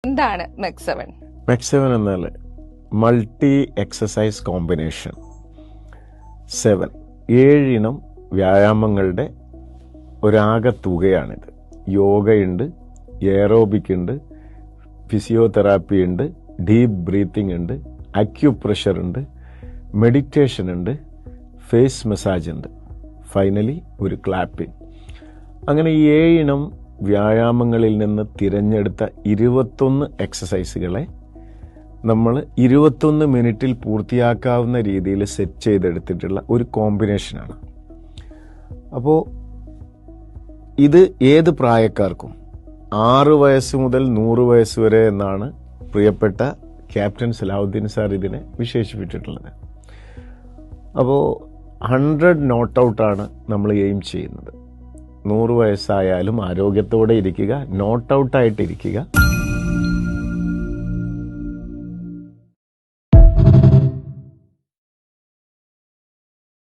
എന്താണ് മെക്7? മെക്7 എന്നാൽ multi exercise combination 7 വ്യായാമങ്ങളുടെ ഒരാകത്തുകയാണിത്. യോഗയുണ്ട്, aerobic ഉണ്ട്, ഫിസിയോതെറാപ്പി ഉണ്ട്, ഡീപ്പ് ബ്രീത്തിങ് ഉണ്ട്, അക്യുപ്രഷർ ഉണ്ട്, മെഡിറ്റേഷൻ ഉണ്ട്, ഫേസ് മസാജ് ഉണ്ട്, ഫൈനലി ഒരു ക്ലാപ്പിംഗ്. അങ്ങനെ 7 വ്യായാമങ്ങളിൽ നിന്ന് തിരഞ്ഞെടുത്ത 21 എക്സസൈസുകളെ നമ്മൾ 21 മിനിറ്റിൽ പൂർത്തിയാക്കാവുന്ന രീതിയിൽ സെറ്റ് ചെയ്തെടുത്തിട്ടുള്ള ഒരു കോമ്പിനേഷനാണ്. അപ്പോൾ ഇത് ഏത് പ്രായക്കാർക്കും 6 വയസ്സ് മുതൽ 100 വയസ്സ് വരെ എന്നാണ് പ്രിയപ്പെട്ട ക്യാപ്റ്റൻ സലാഹുദ്ദീൻ സാർ ഇതിനെ വിശേഷിപ്പിച്ചിട്ടുള്ളത്. അപ്പോൾ 100 നോട്ട് ഔട്ടാണ് നമ്മൾ എയിം ചെയ്യുന്നത്. 100 വയസ്സായാലും ആരോഗ്യത്തോടെ ഇരിക്കുക, നോട്ട് ഔട്ടായിട്ടിരിക്കുക.